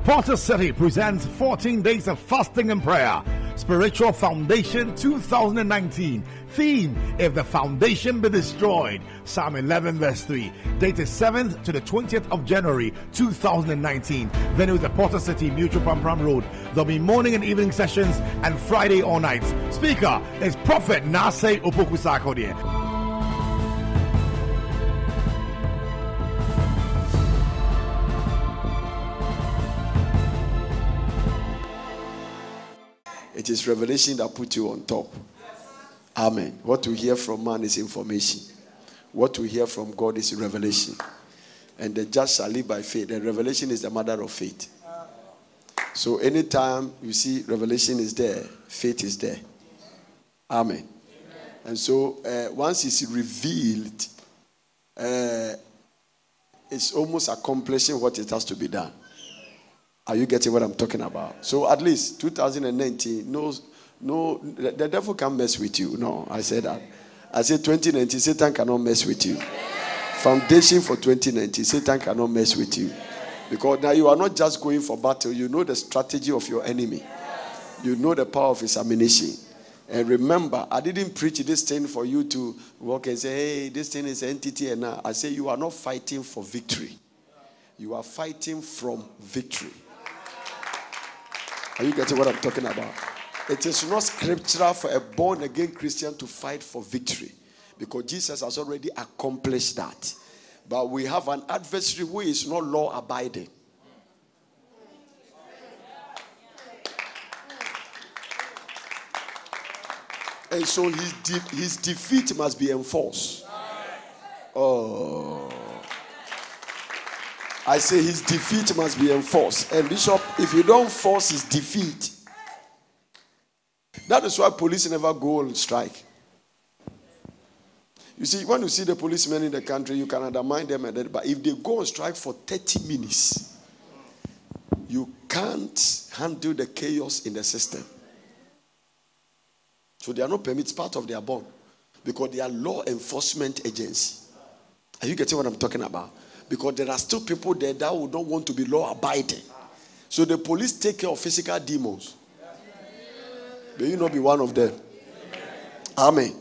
Porter City presents 14 days of fasting and prayer. Spiritual Foundation 2019. Theme: If the foundation be destroyed. Psalm 11 verse 3. Date is 7th to the 20th of January 2019. Venue is the Porter City, Mutual Pampram Road. There'll be morning and evening sessions and Friday all nights. Speaker is Prophet Nase Opoku-Sarkodie. It is revelation that puts you on top. Amen. What we hear from man is information. What we hear from God is revelation. And the just shall live by faith. And revelation is the mother of faith. So anytime you see revelation is there, faith is there. Amen. And so once it's revealed, it's almost accomplishing what it has to be done. Are you getting what I'm talking about? So at least 2019, no, the devil can't mess with you. No, I said that. I said 2019, Satan cannot mess with you. Foundation for 2019, Satan cannot mess with you. Because now you are not just going for battle. You know the strategy of your enemy. You know the power of his ammunition. And remember, I didn't preach this thing for you to walk and say, hey, this thing is an entity. And now I say you are not fighting for victory. You are fighting from victory. Are you getting what I'm talking about? It is not scriptural for a born-again Christian to fight for victory, because Jesus has already accomplished that. But we have an adversary who is not law-abiding. And so his defeat must be enforced. Oh. I say his defeat must be enforced. And Bishop, if you don't force his defeat, that is why police never go on strike. You see, when you see the policemen in the country, you can undermine them, but if they go on strike for 30 minutes, you can't handle the chaos in the system. So they are not permitted, it's part of their bond, because they are law enforcement agency. Are you getting what I'm talking about? Because there are still people there that would not want to be law-abiding. So the police take care of physical demons. May you not be one of them. Amen.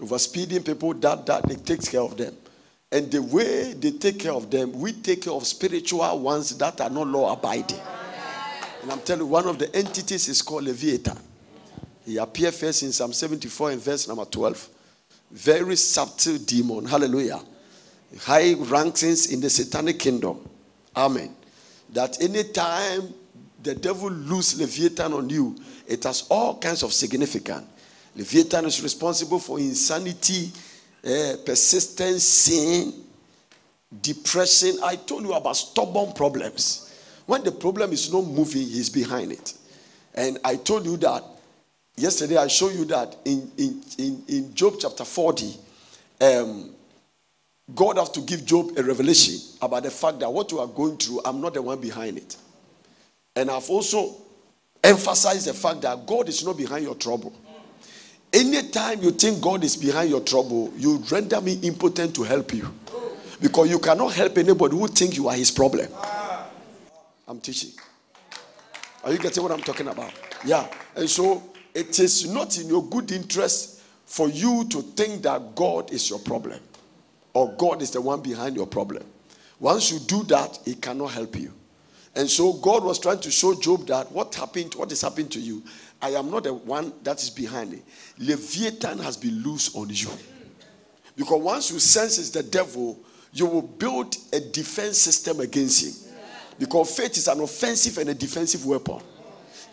Over-speeding people, that they take care of them. And the way they take care of them, we take care of spiritual ones that are not law-abiding. And I'm telling you, one of the entities is called Leviathan. He appeared first in Psalm 74 and verse number 12. Very subtle demon. Hallelujah. High rankings in the satanic kingdom. Amen. That any time the devil loose Leviathan on you, it has all kinds of significance. Leviathan is responsible for insanity, persistence, sin, depression. I told you about stubborn problems. When the problem is not moving, he's behind it. And I told you that yesterday. I showed you that in Job chapter 40, God has to give Job a revelation about the fact that what you are going through, I'm not the one behind it. And I've also emphasized the fact that God is not behind your trouble. Anytime you think God is behind your trouble, you render me impotent to help you. Because you cannot help anybody who thinks you are his problem. I'm teaching. Are you getting what I'm talking about? Yeah. And so it is not in your good interest for you to think that God is your problem, or God is the one behind your problem. Once you do that, he cannot help you. And so God was trying to show Job that what is happening to you, I am not the one that is behind it. Leviathan has been loose on you. Because once you sense it's the devil, you will build a defense system against him. Because faith is an offensive and a defensive weapon.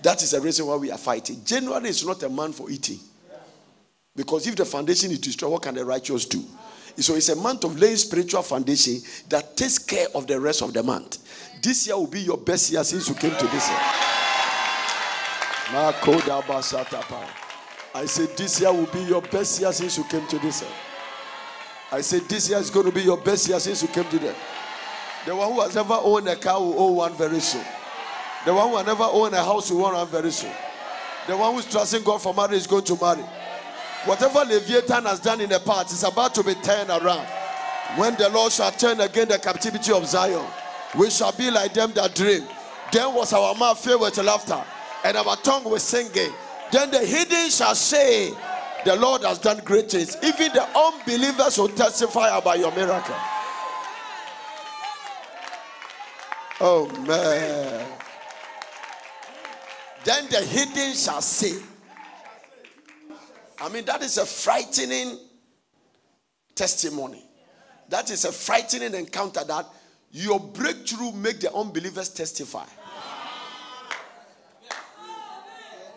That is the reason why we are fighting. January is not a month for eating. Because if the foundation is destroyed, what can the righteous do? So it's a month of laying spiritual foundation that takes care of the rest of the month. This year will be your best year since you came to this year. I said this year will be your best year since you came to this year. I said this year is going to be your best year since you came to this. The one who has never owned a car will own one very soon. The one who has never owned a house will own one very soon. The one who is trusting God for marriage is going to marry. Whatever Leviathan has done in the past is about to be turned around. When the Lord shall turn again the captivity of Zion, we shall be like them that dream. Then was our mouth filled with laughter, and our tongue was singing. Then the hidden shall say, the Lord has done great things. Even the unbelievers will testify about your miracle. Oh man. Then the hidden shall say. I mean, that is a frightening testimony. That is a frightening encounter, that your breakthrough make the unbelievers testify.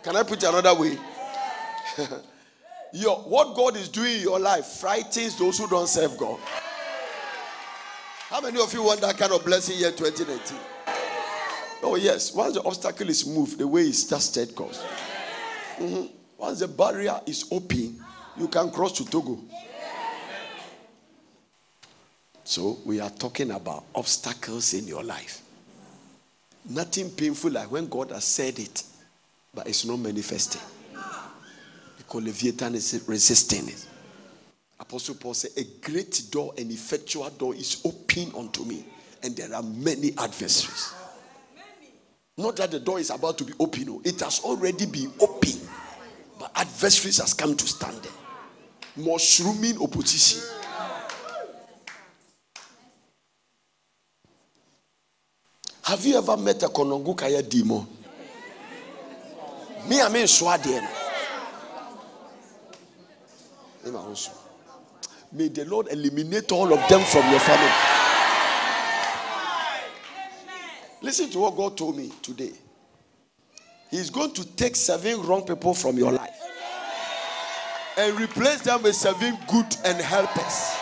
Can I put it another way? What God is doing in your life frightens those who don't serve God. How many of you want that kind of blessing here in 2019? Oh yes, once the obstacle is moved, the way is just straight course. Once the barrier is open, you can cross to Togo. So we are talking about obstacles in your life. Nothing painful like when God has said it, but it's not manifesting. Because Leviathan is resisting it. Apostle Paul said, a great door, an effectual door is open unto me, and there are many adversaries. Not that the door is about to be open, no. It has already been open, but adversaries has come to stand there. Mushrooming opposition. Have you ever met a Konongo Kaya demon? Me, I mean, Swadien. May the Lord eliminate all of them from your family. Listen to what God told me today. He's going to take 7 wrong people from your life and replace them with 7 good and helpers.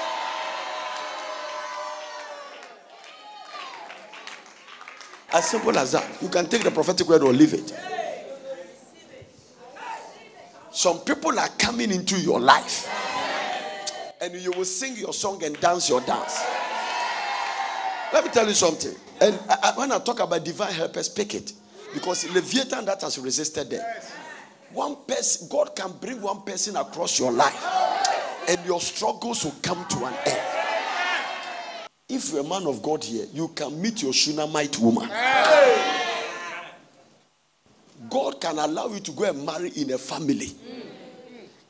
As simple as that. You can take the prophetic word or leave it. Some people are coming into your life, and you will sing your song and dance your dance. Let me tell you something. And when I talk about divine helpers, pick it. Because Leviathan that has resisted them. One person, God can bring one person across your life, and your struggles will come to an end. If you're a man of God here, you can meet your Shunammite woman. God can allow you to go and marry in a family.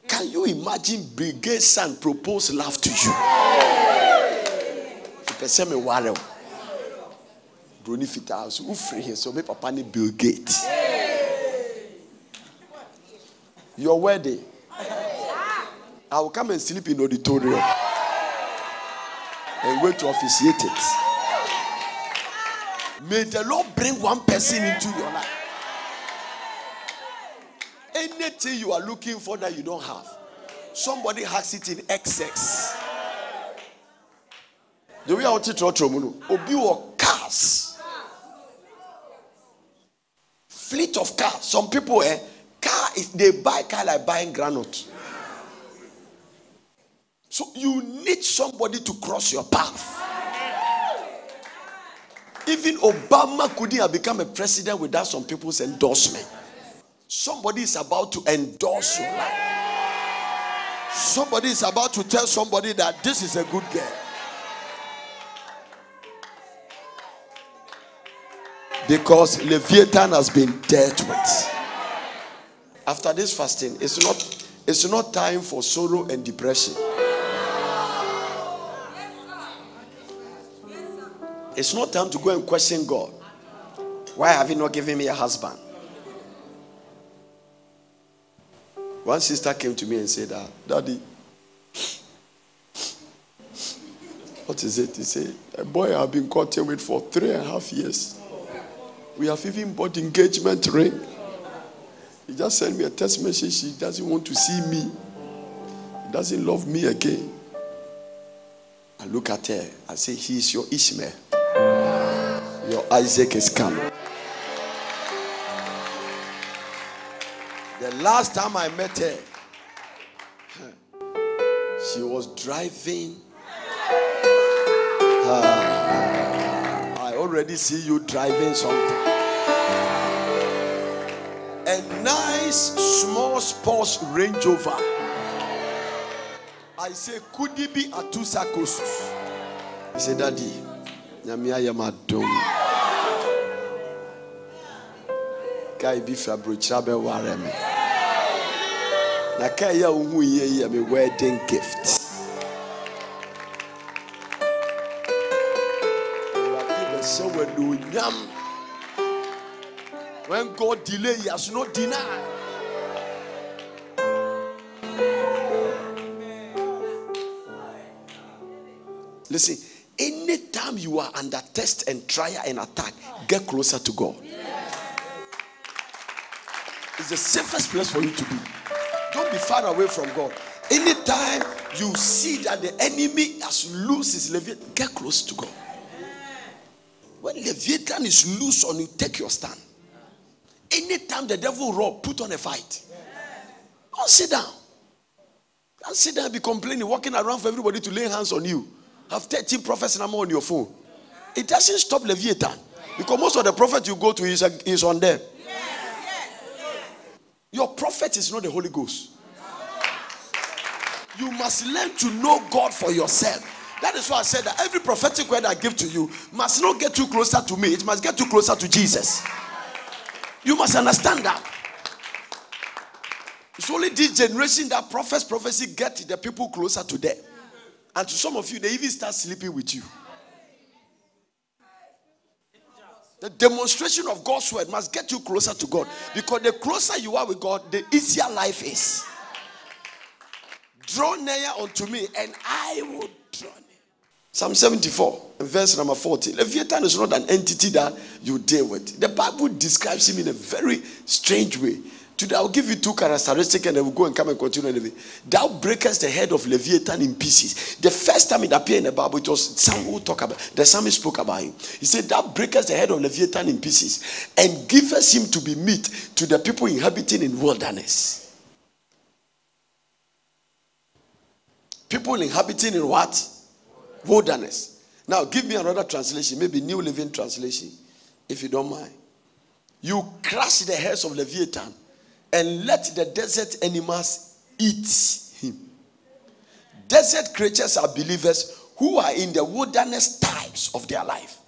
Can you imagine Brigade's son propose love to you? Bruni Fitas, who free him, so me papa ni Bill Gates. Your wedding, I will come and sleep in auditorium and wait to officiate it. May the Lord bring one person into your life. Anything you are looking for that you don't have, somebody has it in excess. The way I want to tell you, Obi or cars, fleet of cars. Some people, they buy car like buying granite. So you need somebody to cross your path. Even Obama couldn't have become a president without some people's endorsement. Somebody is about to endorse your life. Somebody is about to tell somebody that this is a good girl. Because Leviathan has been dealt with. After this fasting, it's not time for sorrow and depression. It's not time to go and question God. Why have you not given me a husband? One sister came to me and said, Daddy, what is it? He said, a boy I've been courting with for 3.5 years. We have even bought engagement ring. He just sent me a text message. He doesn't want to see me. He doesn't love me again. I look at her. I say, he is your Ishmael. Your Isaac is coming. The last time I met her, she was driving. I already see you driving something. A nice small sports Range Rover. I say, could it be a Tusa Kosus? He said, Daddy, Nyamia Yamadum. Guy be Fabruchabe Wareme. Nakaya uhu ye me wedding gift. So when God delay, he has not denied. Listen, anytime you are under test and trial and attack, get closer to God. It's the safest place for you to be. Don't be far away from God. Anytime you see that the enemy has loose his Leviathan, get close to God. When Leviathan is loose on you, take your stand. Anytime the devil roar, put on a fight. Don't sit down. Don't sit down and be complaining, walking around for everybody to lay hands on you. Have 13 prophets and I'm on your phone. It doesn't stop Leviathan. Because most of the prophets you go to is on them. Your prophet is not the Holy Ghost. You must learn to know God for yourself. That is why I said that every prophetic word I give to you must not get too closer to me. It must get too closer to Jesus. You must understand that. It's only this generation that prophecy get the people closer to them. And to some of you, they even start sleeping with you. The demonstration of God's word must get you closer to God. Because the closer you are with God, the easier life is. Draw near unto me and I will draw near. Psalm 74, verse number 40. Leviathan is not an entity that you deal with. The Bible describes him in a very strange way. Today I'll give you two characteristics and then we'll go and come and continue. Thou breakest the head of Leviathan in pieces. The first time it appeared in the Bible, it was some who talk about, the psalmist spoke about him. He said, thou breakest the head of Leviathan in pieces and givest him to be meat to the people inhabiting in wilderness. People inhabiting in what? Wilderness. Now give me another translation, maybe New Living Translation, if you don't mind. You crush the heads of Leviathan and let the desert animals eat him. Desert creatures are believers who are in the wilderness types of their life,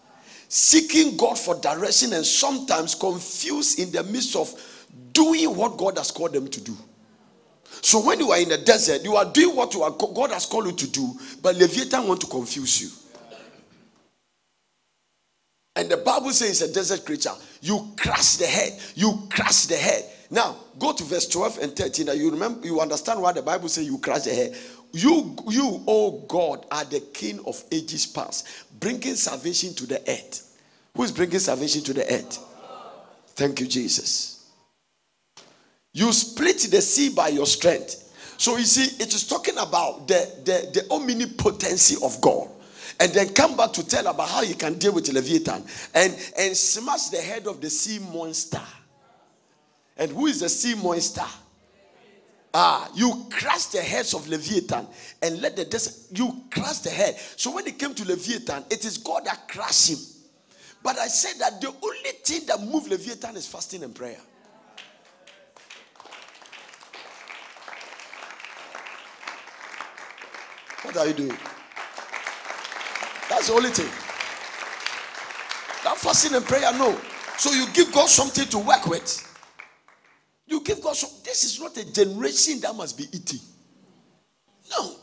seeking God for direction and sometimes confused in the midst of doing what God has called them to do. So when you are in the desert, you are doing what God has called you to do, but Leviathan want to confuse you. And the Bible says it's a desert creature. You crush the head. You crush the head. Now, go to verse 12 and 13. Now, you remember, you understand why the Bible says you crush the head. You, oh God, are the King of ages past, bringing salvation to the earth. Who is bringing salvation to the earth? Thank you, Jesus. You split the sea by your strength. So you see, it is talking about the omnipotency of God. And then come back to tell about how you can deal with Leviathan. And smash the head of the sea monster. And who is the sea monster? You crush the heads of Leviathan and let the desert, you crush the head. So when it came to Leviathan, it is God that crushed him. But I said that the only thing that moved Leviathan is fasting and prayer. What are you doing? That's the only thing. That fasting and prayer, no. So you give God something to work with. You give God some. This is not a generation that must be eating. No.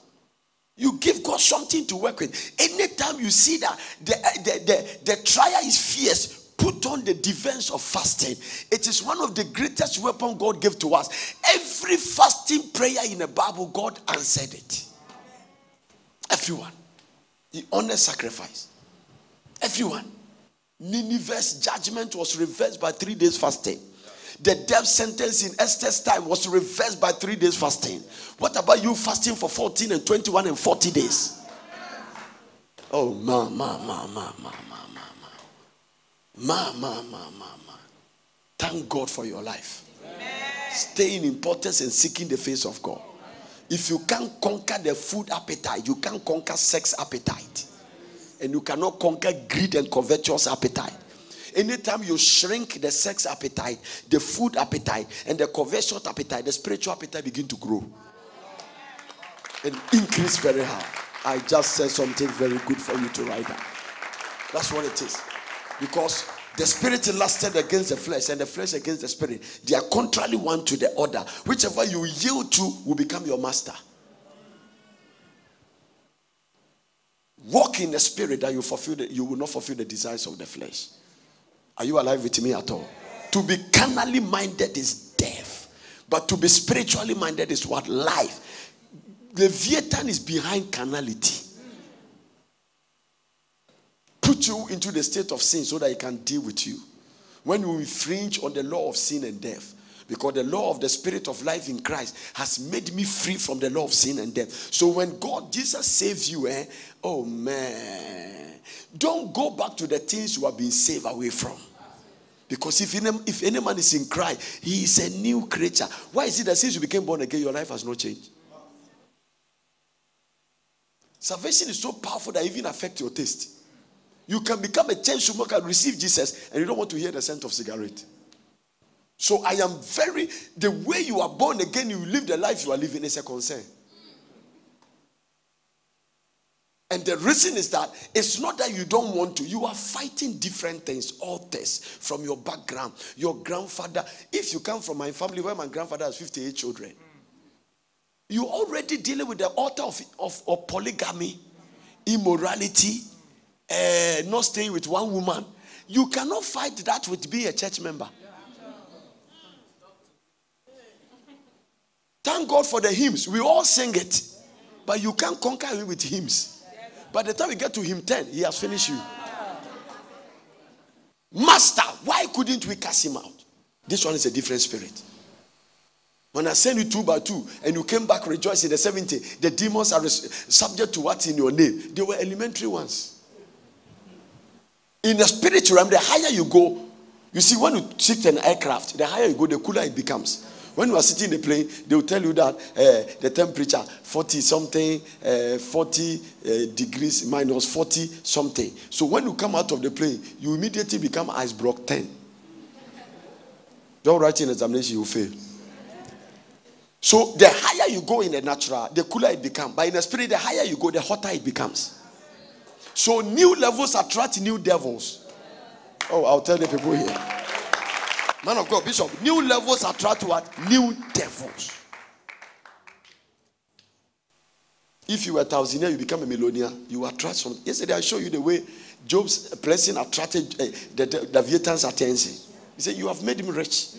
You give God something to work with. Anytime you see that the trial is fierce, put on the defense of fasting. It is one of the greatest weapons God gave to us. Every fasting prayer in the Bible, God answered it. Everyone. The honest sacrifice. Everyone. Nineveh's judgment was reversed by 3 days fasting. The death sentence in Esther's time was reversed by 3 days fasting. What about you fasting for 14 and 21 and 40 days? Oh, Thank God for your life. Stay in importance and seeking the face of God. If you can't conquer the food appetite, you can't conquer sex appetite. And you cannot conquer greed and covetous appetite. Anytime you shrink the sex appetite, the food appetite, and the covetous appetite, the spiritual appetite begin to grow. And increase very high. I just said something very good for you to write down. That's what it is. Because The spirit lusted against the flesh, and the flesh against the spirit. They are contrary one to the other. Whichever you yield to will become your master. Walk in the spirit that you will not fulfill the desires of the flesh. Are you alive with me at all? To be carnally minded is death, but to be spiritually minded is what? Life. Leviathan is behind carnality. Put you into the state of sin so that he can deal with you. When you infringe on the law of sin and death, because the law of the spirit of life in Christ has made me free from the law of sin and death. So when Jesus saves you, oh man, don't go back to the things you have been saved away from. Because if any man is in Christ, he is a new creature. Why is it that since you became born again, your life has not changed? Salvation is so powerful that it even affects your taste. You can become a chain smoker and receive Jesus, and you don't want to hear the scent of cigarette. So the way you are born again, you live the life you are living is a concern. And the reason is that it's not that you don't want to. You are fighting different things, altars from your background. Your grandfather, if you come from my family where my grandfather has 58 children, you're already dealing with the altar of polygamy, immorality, not staying with one woman. You cannot fight that with being a church member. Thank God for the hymns. We all sing it. But you can't conquer him with hymns. By the time we get to hymn 10, he has finished you. Master, why couldn't we cast him out? This one is a different spirit. When I send you 2 by 2 and you came back rejoicing the 70, the demons are subject to what's in your name. They were elementary ones. In the spiritual realm, the higher you go, you see, when you sit in an aircraft, the higher you go, the cooler it becomes. When you are sitting in the plane, they will tell you that the temperature 40 something, 40 degrees minus 40 something. So when you come out of the plane, you immediately become ice block 10. Don't write in examination, you fail. So the higher you go in the natural, the cooler it becomes. But in the spirit, the higher you go, the hotter it becomes. So new levels attract new devils. Oh, I'll tell the people here. Man of God, Bishop, new levels attract what? New devils. If you were a thousandaire, you become a millionaire, you attract some. Yesterday I showed you the way Job's blessing attracted the Leviathan's attention. He said, you have made him rich.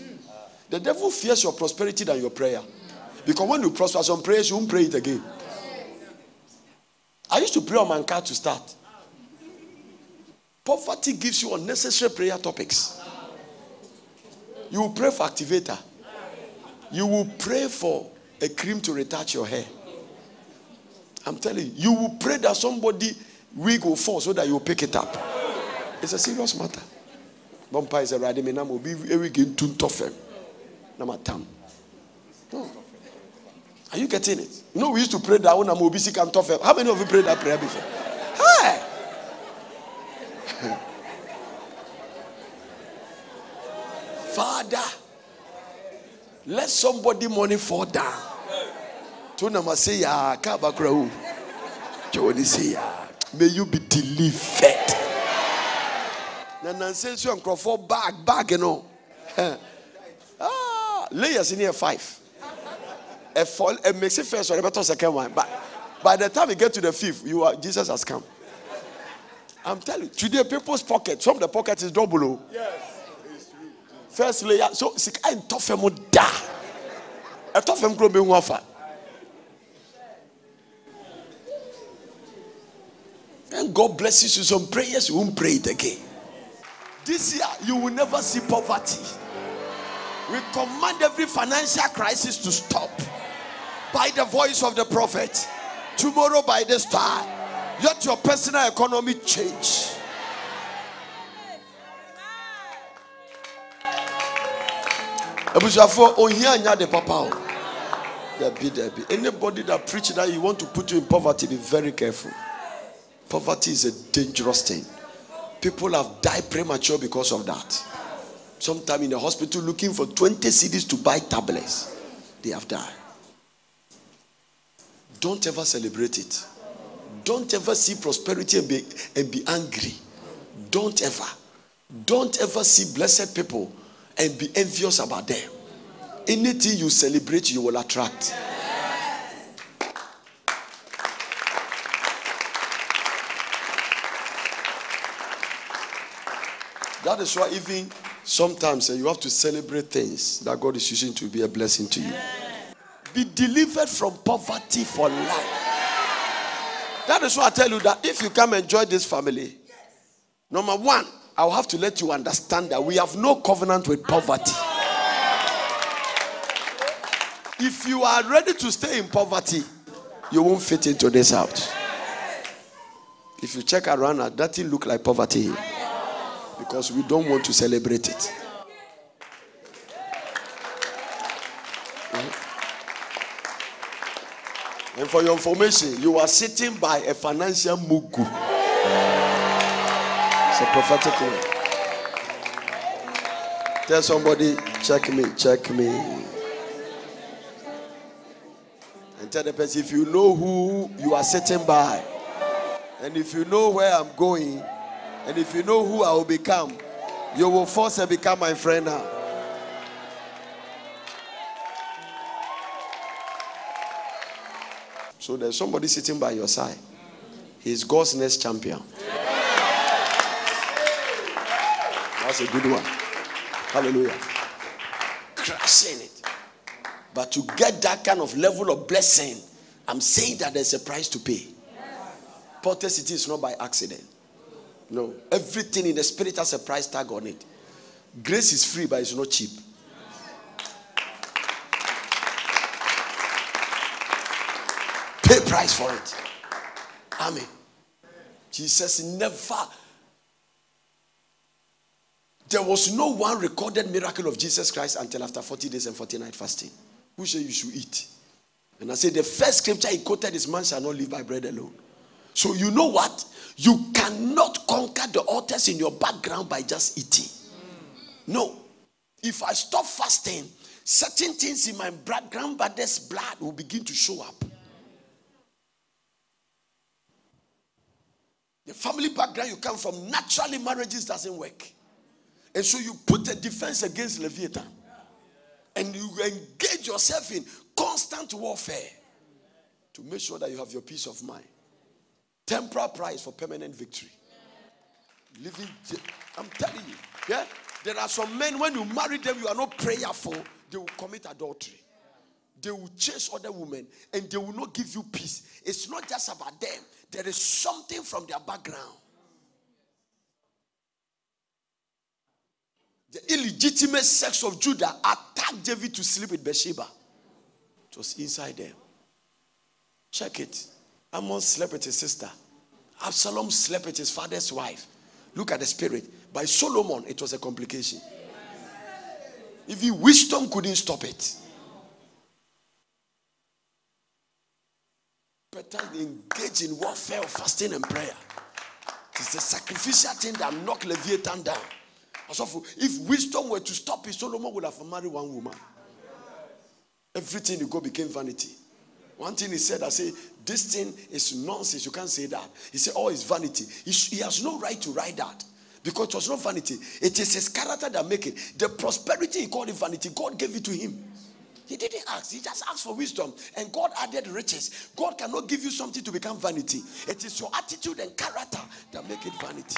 The devil fears your prosperity than your prayer. Because when you prosper some prayers, you won't pray it again. I used to pray on my car to start. Poverty gives you unnecessary prayer topics. You will pray for activator. You will pray for a cream to retouch your hair. I'm telling you, you will pray that somebody wig will fall so that you will pick it up. It's a serious matter. Bompa is a radimi na mo bi ewig tun tofem. Na matam. Are you getting it? You know we used to pray that when I'm obisi can tofem. How many of you prayed that prayer before? Hi. Father, let somebody money fall down. May you be delivered. Nonsense, you for bag, you know. Layers in here 5. A fall, a makes it first or a second one. But by the time you get to the 5th, Jesus has come. I'm telling you, today people's pocket, some of the pocket is double. Yes. First layer, so I tough him da. I tough him grow being wafa. And God blesses you some prayers, you won't pray it again. This year, you will never see poverty. We command every financial crisis to stop by the voice of the prophet. Tomorrow by this time, let your personal economy change. Anybody that preaches that you want to put you in poverty, be very careful. Poverty is a dangerous thing. People have died premature because of that. Sometime in the hospital looking for 20 cedis to buy tablets. They have died. Don't ever celebrate it. Don't ever see prosperity and be angry. Don't ever. Don't ever see blessed people and be envious about them. Anything you celebrate, you will attract. That is why even sometimes you have to celebrate things that God is using to be a blessing to you. Be delivered from poverty for life. That is why I tell you that if you come enjoy this family, number one, I'll have to let you understand that we have no covenant with poverty. If you are ready to stay in poverty, you won't fit into this house. If you check around, that doesn't look like poverty here. Because we don't want to celebrate it. And for your information, you are sitting by a financial mugu. It's a prophetic word. Tell somebody, check me. And tell the person, if you know who you are sitting by, and if you know where I'm going, and if you know who I will become, you will force and become my friend now. So there's somebody sitting by your side. He's God's next champion. That's a good one. Hallelujah. Crushing it. But to get that kind of level of blessing, I'm saying that there's a price to pay. Porter City is not by accident. No. Everything in the spirit has a price tag on it. Grace is free, but it's not cheap. Pay price for it. Amen. Jesus never. There was no one recorded miracle of Jesus Christ until after 40 days and 40 nights fasting. Who said you should eat? And I said the first scripture he quoted is, man shall not live by bread alone. So you know what? You cannot conquer the altars in your background by just eating. No. If I stop fasting, certain things in my grandmother's blood will begin to show up. The family background you come from, naturally marriages doesn't work. And so you put a defense against Leviathan. And you engage yourself in constant warfare to make sure that you have your peace of mind. Temporal price for permanent victory. Living, I'm telling you. Yeah? There are some men, when you marry them, you are not prayerful, they will commit adultery. They will chase other women and they will not give you peace. It's not just about them. There is something from their background. The illegitimate sex of Judah attacked David to sleep with Bathsheba. It was inside them. Check it. Ammon slept with his sister. Absalom slept with his father's wife. Look at the spirit. By Solomon, it was a complication. Even wisdom couldn't stop it. Better engage in warfare of fasting and prayer. It's the sacrificial thing that knocked Leviathan down. Also, if wisdom were to stop it, Solomon would have married one woman. Everything you go became vanity. One thing he said, I say, this thing is nonsense. You can't say that. He said, oh, it's vanity. He has no right to write that. Because it was not vanity. It is his character that make it. The prosperity, he called it vanity. God gave it to him. He didn't ask. He just asked for wisdom. And God added riches. God cannot give you something to become vanity. It is your attitude and character that make it vanity.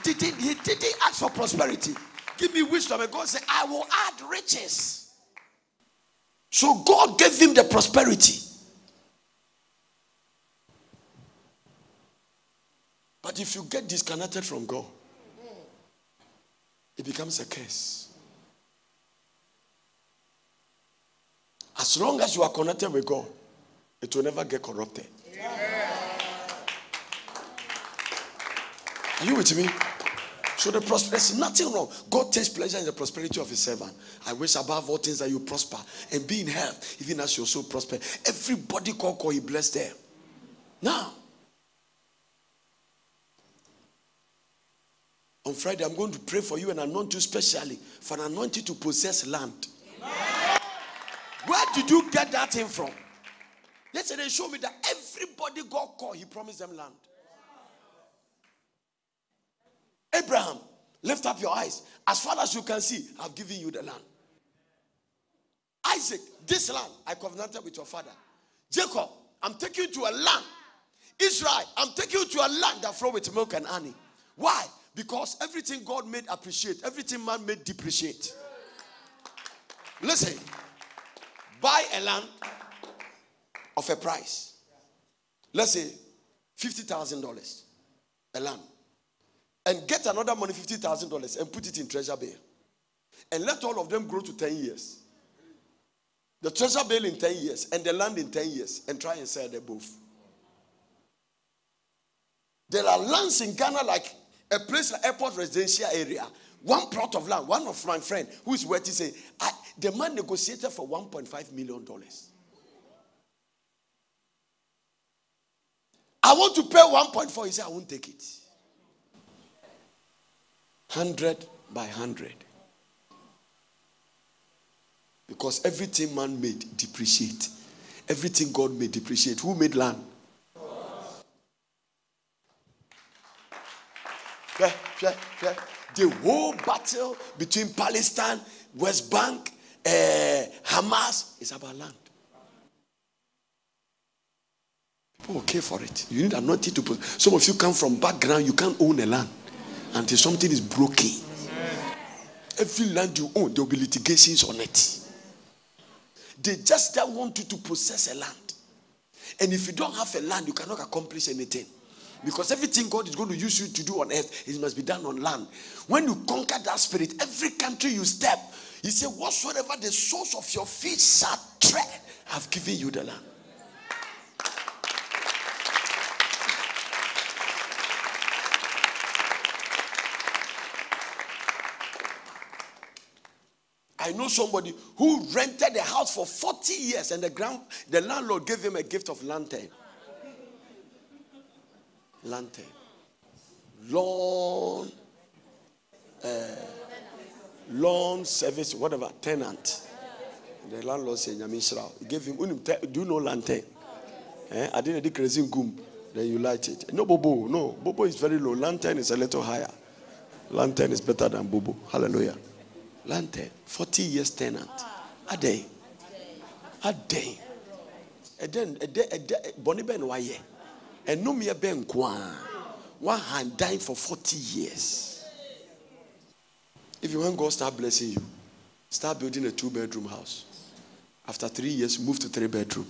He didn't ask for prosperity. Give me wisdom. And God said, I will add riches. So God gave him the prosperity. But if you get disconnected from God, it becomes a curse. As long as you are connected with God, it will never get corrupted. Are you with me? So the prosperity, there's nothing wrong. God takes pleasure in the prosperity of his servant. I wish above all things that you prosper and be in health, even as your soul prosper. Everybody call, he bless them. Now, on Friday, I'm going to pray for you and anoint you specially for an anointing to possess land. Amen. Where did you get that thing from? Yesterday, show me that everybody God called, he promised them land. Abraham, lift up your eyes. As far as you can see, I've given you the land. Isaac, this land I covenanted with your father. Jacob, I'm taking you to a land. Israel, I'm taking you to a land that flows with milk and honey. Why? Because everything God made appreciate, everything man made depreciate. Listen, buy a land of a price. Let's say $50,000 a land. And get another money, $50,000, and put it in treasure bill. And let all of them grow to 10 years. The treasure bill in 10 years and the land in 10 years, and try and sell them both. There are lands in Ghana like a place like airport residential area. One plot of land, one of my friend who is worth say, the man negotiated for $1.5 million. I want to pay 1.4. He said, I won't take it. 100 by 100. Because everything man made depreciate. Everything God made depreciate. Who made land? The whole battle between Palestine, West Bank, Hamas is about land. People okay for it. You need anointing to put. Some of you come from background, you can't own a land until something is broken. Every land you own, there will be litigations on it. They just don't want you to possess a land. And if you don't have a land, you cannot accomplish anything. Because everything God is going to use you to do on earth, it must be done on land. When you conquer that spirit, every country you step, he said, whatsoever the soles of your feet shall tread, I've given you the land. I know somebody who rented a house for 40 years and the landlord gave him a gift of lantern. Lantern. Loan service, whatever, tenant. The landlord said, he gave him, do you know lantern? I didn't decrease in gum. Then you light it. No, Bobo. No, Bobo is very low. Lantern is a little higher. Lantern is better than Bobo. Hallelujah. Lantern, 40 years tenant. A day. And then, Bonnie Ben Waye. And no mere Ben Kwan. One hand dying for 40 years. If you want God start blessing you, start building a 2-bedroom house. After 3 years, move to 3-bedroom.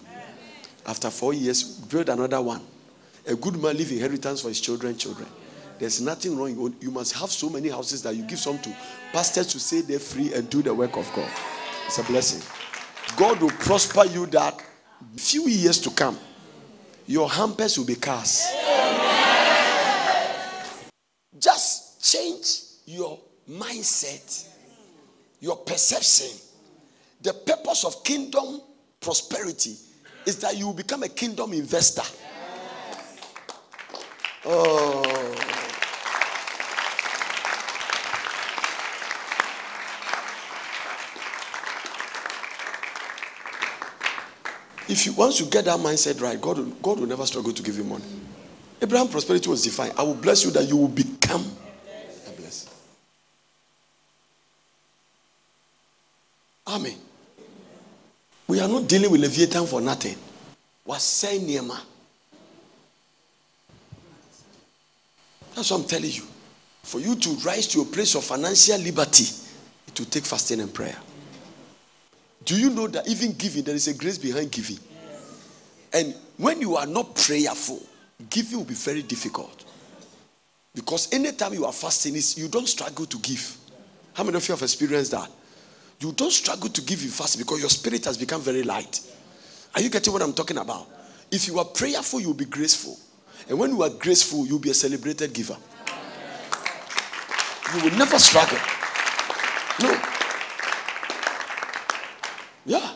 After 4 years, build another one. A good man leave inheritance for his children. There's nothing wrong. You must have so many houses that you give some to pastors to say they're free and do the work of God. It's a blessing. God will prosper you that few years to come, your hampers will be cars. Just change your mindset, your perception. The purpose of kingdom prosperity is that you will become a kingdom investor. Oh. If you once you get that mindset right, God will never struggle to give you money. Abraham's prosperity was defined. I will bless you that you will become a blessing. Amen. We are not dealing with Leviathan for nothing. What's saying Nema? That's what I'm telling you. For you to rise to a place of financial liberty, it will take fasting and prayer. Do you know that even giving, there is a grace behind giving? And when you are not prayerful, giving will be very difficult. Because anytime you are fasting, you don't struggle to give. How many of you have experienced that? You don't struggle to give in fasting because your spirit has become very light. Are you getting what I'm talking about? If you are prayerful, you will be graceful. And when you are graceful, you'll be a celebrated giver. You will never struggle. No. Yeah.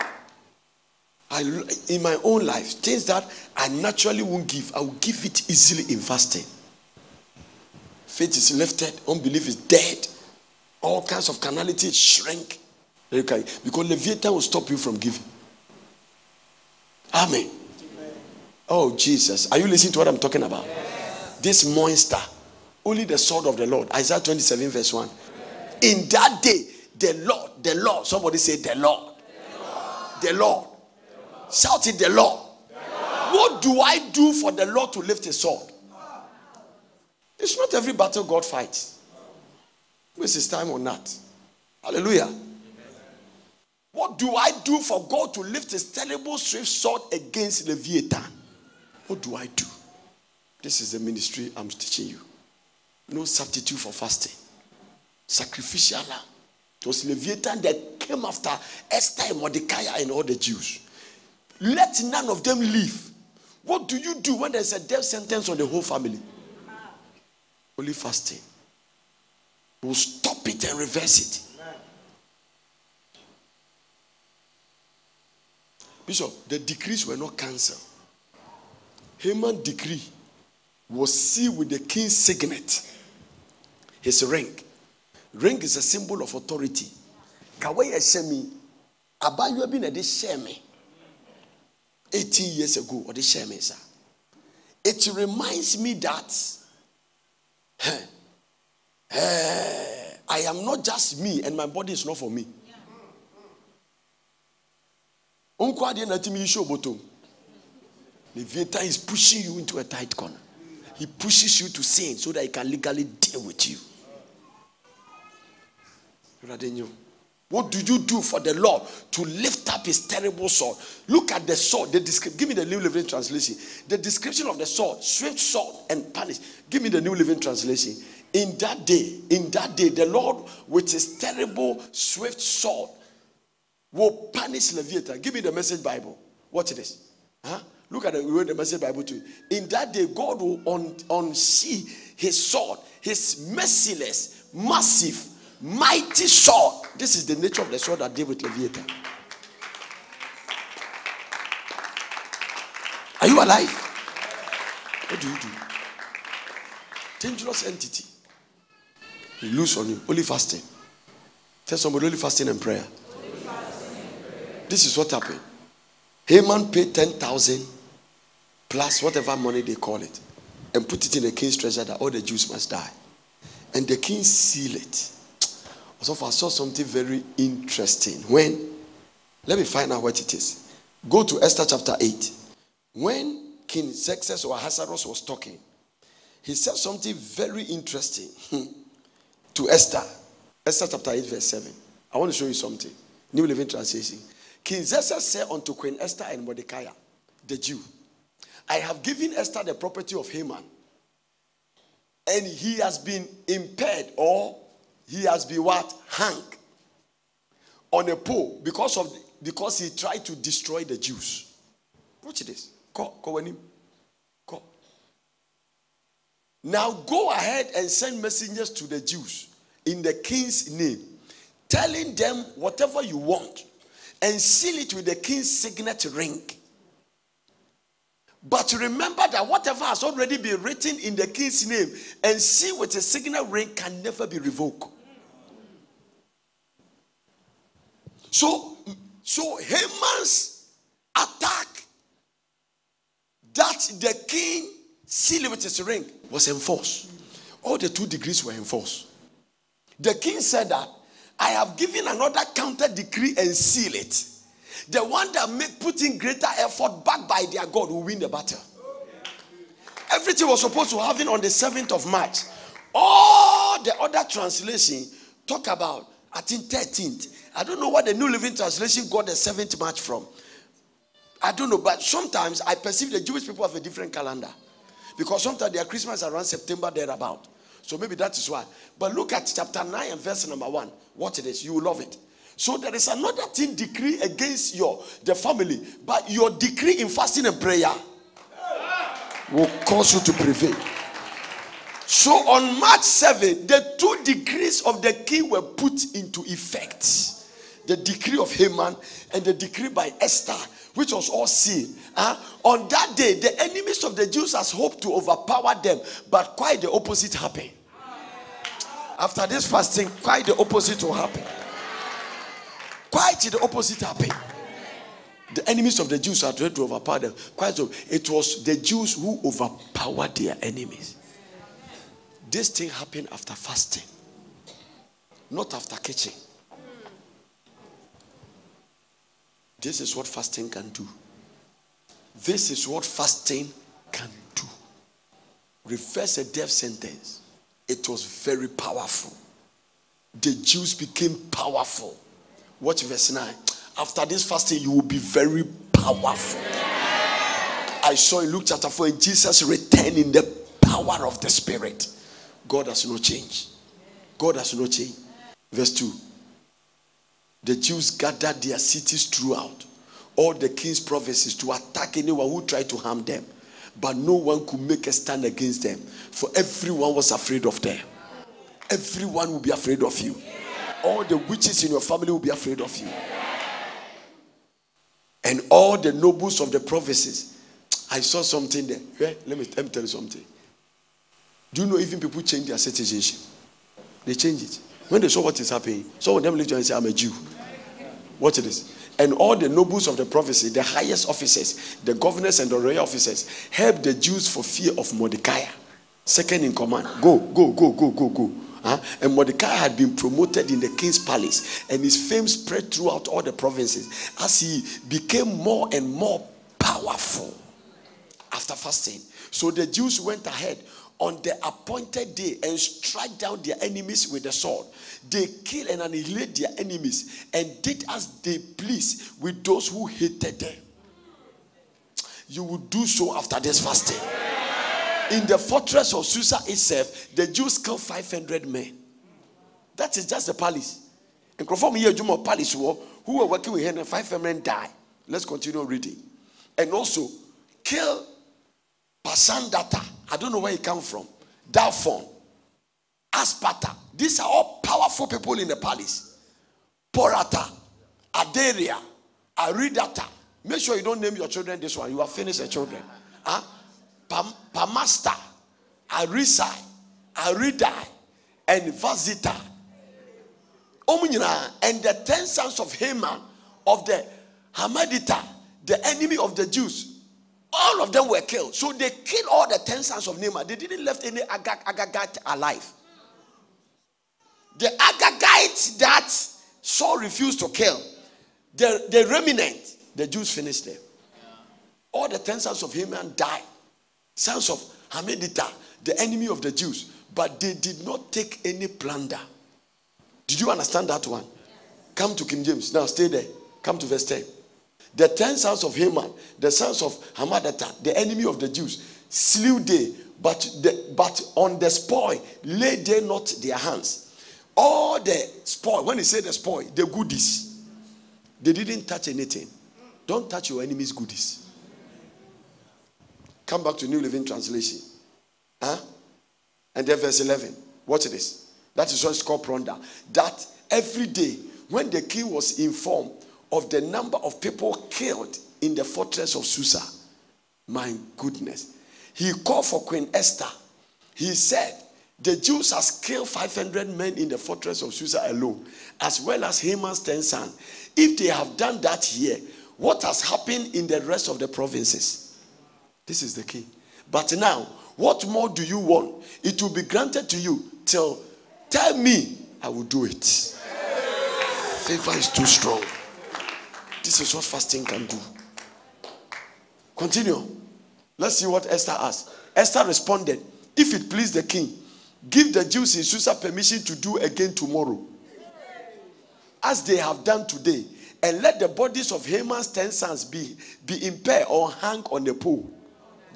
In my own life, things that I naturally won't give, I will give it easily in fasting. Faith is lifted, unbelief is dead, all kinds of carnality shrink. Because Leviathan will stop you from giving. Amen. Oh, Jesus. Are you listening to what I'm talking about? Yes. This monster Only the sword of the Lord. Isaiah 27 verse 1. In that day, the Lord. Somebody say the Lord. The Lord. Shout it, the Lord. What do I do for the Lord to lift his sword? It's not every battle God fights. Waste his time on that. Hallelujah. What do I do for God to lift his terrible swift sword against Leviathan? What do I do? This is the ministry I'm teaching you. No substitute for fasting. Sacrificial lamb. It was Leviathan that came after Esther and Mordecai and all the Jews. Let none of them live. What do you do when there's a death sentence on the whole family? Only fasting. We'll stop it and reverse it. Bishop, the decrees were not cancelled. Haman's decree was sealed with the king's signet. His ring. Ring is a symbol of authority. Kawaya Shemi, Abayu bin a Shemi 18 years ago, or the Shemi, sir. It reminds me that I am not just me, and my body is not for me. Leviathan is pushing you into a tight corner. He pushes you to sin so that he can legally deal with you. What do you do for the Lord to lift up his terrible sword? Look at the sword. Give me the New Living Translation. The description of the sword, swift sword and punish. Give me the New Living Translation. In that day, the Lord with his terrible swift sword will punish Leviathan. Give me the Message Bible. Watch this. Look at the Message Bible too. In that day, God will unsheath his sword, his merciless, massive, mighty sword. This is the nature of the sword that dealt with Leviathan. Are you alive? What do you do? Dangerous entity. He loose on you. Only fasting. Tell somebody, only fasting and prayer. This is what happened. Haman paid 10,000 plus whatever money they call it and put it in the king's treasure that all the Jews must die. And the king sealed it. So I saw something very interesting. Let me find out what it is. Go to Esther chapter 8. When King Xerxes or Ahasuerus was talking, he said something very interesting to Esther. Esther chapter 8 verse 7. I want to show you something. New Living Translation. King Xerxes said unto Queen Esther and Mordecai, the Jew, I have given Esther the property of Haman, and he has been impaired, or he has been what? Hung on a pole because he tried to destroy the Jews. Watch this. Go. Now go ahead and send messengers to the Jews in the king's name, telling them whatever you want, and seal it with the king's signet ring. But remember that whatever has already been written in the king's name and sealed with a signet ring can never be revoked. So Haman's attack that the king sealed with his ring was enforced. All the 2 degrees were enforced. The king said that I have given another counter decree and seal it. The one that put in greater effort backed by their God will win the battle. Everything was supposed to happen on the 7th of March. All the other translations talk about, I think 13th. I don't know what the New Living Translation got the 7th March from. I don't know, but sometimes I perceive the Jewish people have a different calendar. Because sometimes their Christmas is around September, thereabout. So maybe that is why. But look at chapter 9 and verse number 1. Watch this. You will love it. So there is another thing decree against the family. But your decree in fasting and prayer will cause you to prevail. So on March 7, the 2 decrees of the king were put into effect. The decree of Haman and the decree by Esther, which was all sealed. On that day, the enemies of the Jews has hoped to overpower them, but quite the opposite happened. After this fasting, quite the opposite will happen. Quite the opposite happened. The enemies of the Jews are trying to overpower them. Quite so. It was the Jews who overpowered their enemies. This thing happened after fasting, not after kitchen. This is what fasting can do. This is what fasting can do. Reverse a death sentence. It was very powerful. The Jews became powerful. Watch verse 9. After this fasting, you will be very powerful. I saw in Luke chapter 4, and Jesus returned in the power of the Spirit. God has no change. God has no change. Verse 2. The Jews gathered their cities throughout all the king's provinces to attack anyone who tried to harm them. But no one could make a stand against them, for everyone was afraid of them. Everyone will be afraid of you. All the witches in your family will be afraid of you. And all the nobles of the provinces. I saw something there. Yeah, let me tell you something. Do you know even people change their citizenship? They change it. When they saw what is happening, some of them later and say, I'm a Jew. Watch this. And all the nobles of the province, the highest officers, the governors and the royal officers, helped the Jews for fear of Mordecai. Second in command. Go. And Mordecai had been promoted in the king's palace, and his fame spread throughout all the provinces as he became more and more powerful after fasting. So the Jews went ahead on the appointed day and struck down their enemies with the sword. They killed and annihilated their enemies and did as they pleased with those who hated them. You will do so after this fasting. In the fortress of Susa itself, the Jews killed 500 men. That is just the palace. And from here, Juma palace who were working with him, and 500 men died. Let's continue reading. And also, kill Pasandata. I don't know where he came from. Dalphon, Aspata. These are all powerful people in the palace. Porata, Adaria, Aridata. Make sure you don't name your children this one. You have finished the children. Pamasta, Arisai, Aridai, and Vazita. And the 10 sons of Haman of the Hamadita, the enemy of the Jews. All of them were killed. So they killed all the 10 sons of Haman. They didn't left any Agagite alive. The Agagites that Saul refused to kill, the remnant, the Jews finished them. All the 10 sons of Haman died. Sons of Hamedita, the enemy of the Jews. But they did not take any plunder. Did you understand that one? Come to King James. Now stay there. Come to verse 10. The 10 sons of Haman, the sons of Hamadata, the enemy of the Jews, slew they, but on the spoil laid they not their hands. All the spoil, when he said the spoil, the goodies, they didn't touch anything. Don't touch your enemy's goodies. Come back to New Living Translation. And then verse 11. Watch this. That is what it's called plunder. That every day, when the king was informed of the number of people killed in the fortress of Susa, my goodness, he called for Queen Esther. He said, the Jews has killed 500 men in the fortress of Susa alone, as well as Haman's 10 sons. If they have done that here, what has happened in the rest of the provinces? This is the key. But now, what more do you want? It will be granted to you till tell me, I will do it. Favor is too strong. This is what fasting can do. Continue. Let's see what Esther asked. Esther responded, if it please the king, give the Jews in Susa permission to do again tomorrow, as they have done today, and let the bodies of Haman's 10 sons be impaled or hung on the pole.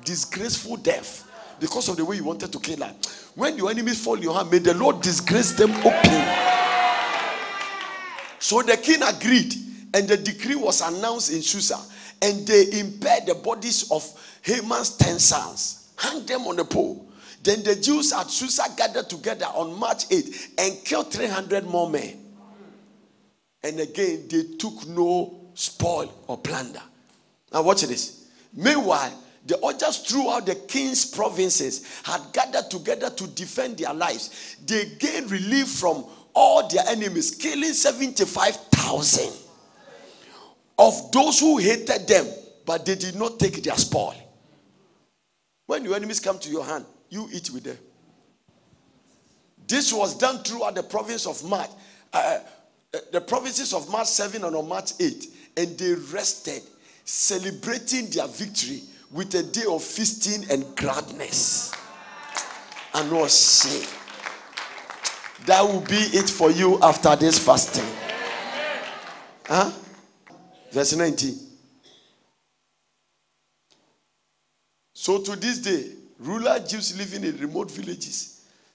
Disgraceful death, because of the way you wanted to kill her. When your enemies fall in your hand, may the Lord disgrace them openly. So the king agreed, and the decree was announced in Susa, and they impaled the bodies of Haman's 10 sons, hung them on the pole. Then the Jews at Susa gathered together on March 8 and killed 300 more men. And again, they took no spoil or plunder. Now watch this. Meanwhile, the others throughout the king's provinces had gathered together to defend their lives. They gained relief from all their enemies, killing 75,000 of those who hated them, but they did not take their spoil. When your enemies come to your hand, you eat with them. This was done throughout the province of March, the provinces of March 7 and on March 8. And they rested, celebrating their victory with a day of feasting and gladness. And no shame. That will be it for you after this fasting. Huh? Verse 19. So to this day, rural Jews living in remote villages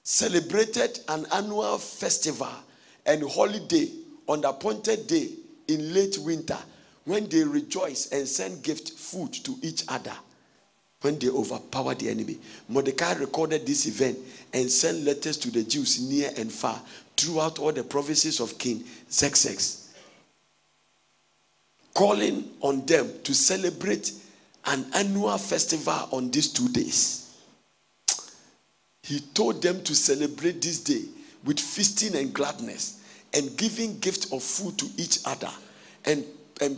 celebrated an annual festival and holiday on the appointed day in late winter, when they rejoice and send gift food to each other, when they overpower the enemy. Mordecai recorded this event and sent letters to the Jews near and far throughout all the provinces of King Xerxes, calling on them to celebrate an annual festival on these 2 days. He told them to celebrate this day with feasting and gladness, and giving gift of food to each other, and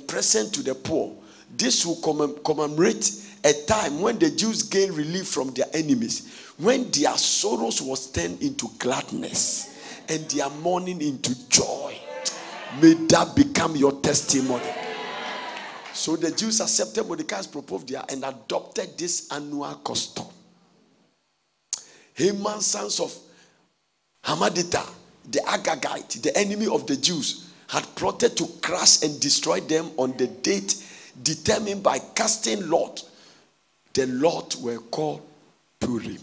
present to the poor. This will commemorate a time when the Jews gained relief from their enemies, when their sorrows was turned into gladness and their mourning into joy. May that become your testimony. So the Jews accepted Mordecai's proposal and adopted this annual custom. Haman, sons of Hammedatha, the Agagite, the enemy of the Jews, had plotted to crush and destroy them on the date determined by casting lot. The lot were called Purim.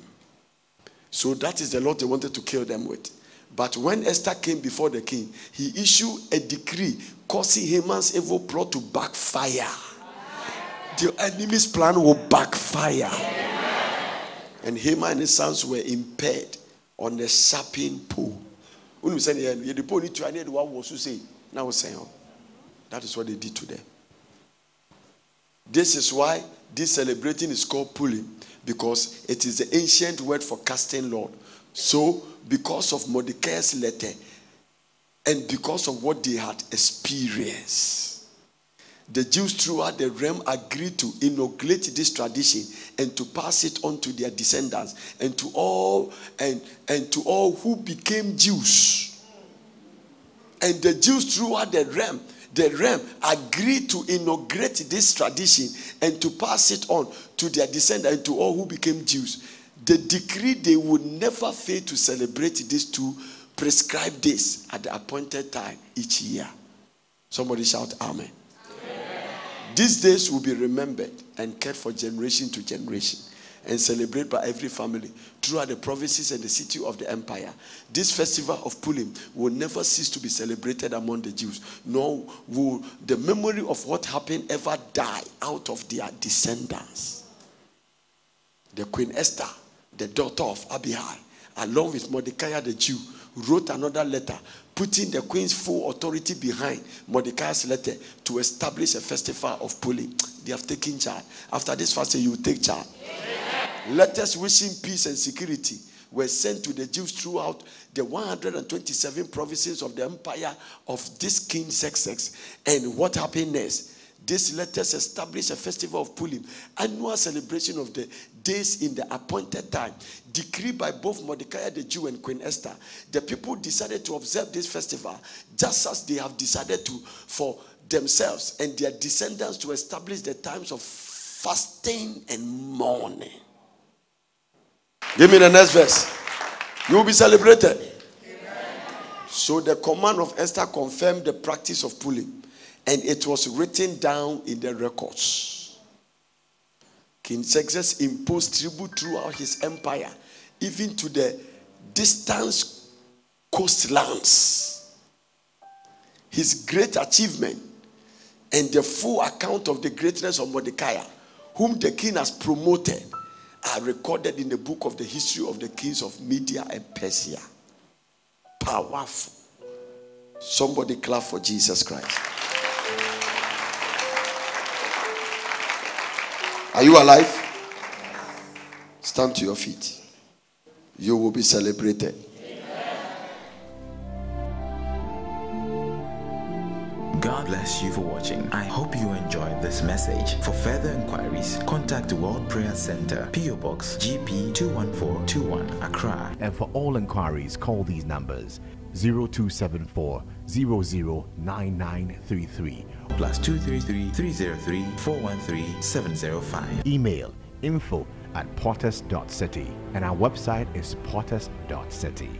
So that is the lot they wanted to kill them with. But when Esther came before the king, he issued a decree causing Haman's evil plot to backfire. The enemy's plan will backfire. And Haman and his sons were impaired on the sharpened pole. That is what they did to them. This is why this celebrating is called Purim, because it is the ancient word for casting lot. So, because of Mordecai's letter and because of what they had experienced, the Jews throughout the realm agreed to inaugurate this tradition and to pass it on to their descendants and to all who became Jews. And the Jews throughout the realm agreed to inaugurate this tradition and to pass it on to their descendants and to all who became Jews. The decree they would never fail to celebrate these 2 prescribed days at the appointed time each year. Somebody shout amen. These days will be remembered and kept for generation to generation and celebrated by every family throughout the provinces and the city of the empire. This festival of Purim will never cease to be celebrated among the Jews, nor will the memory of what happened ever die out of their descendants. The Queen Esther, the daughter of Abihail, along with Mordecai the Jew, wrote another letter putting the queen's full authority behind Mordecai's letter to establish a festival of Purim. They have taken charge. After this fasting, you will take charge. Amen. Letters wishing peace and security were sent to the Jews throughout the 127 provinces of the empire of this King Xerxes. And what happened next? These letters established a festival of Purim, annual celebration of the days in the appointed time, decreed by both Mordecai the Jew and Queen Esther. The people decided to observe this festival just as they have decided to for themselves and their descendants to establish the times of fasting and mourning. Give me the next verse. You will be celebrated. Amen. So the command of Esther confirmed the practice of Purim, and it was written down in the records. King Xerxes imposed tribute throughout his empire, even to the distant coastlands. His great achievement and the full account of the greatness of Mordecai, whom the king has promoted, are recorded in the book of the history of the kings of Media and Persia. Powerful. Somebody clap for Jesus Christ. Are you alive? Stand to your feet. You will be celebrated. God bless you for watching. I hope you enjoyed this message. For further inquiries, contact the World Prayer Center, PO Box GP 21421, Accra. And for all inquiries, call these numbers: 0274 009933. +233 303 413 705. Email info@portus.city, and our website is portus.city.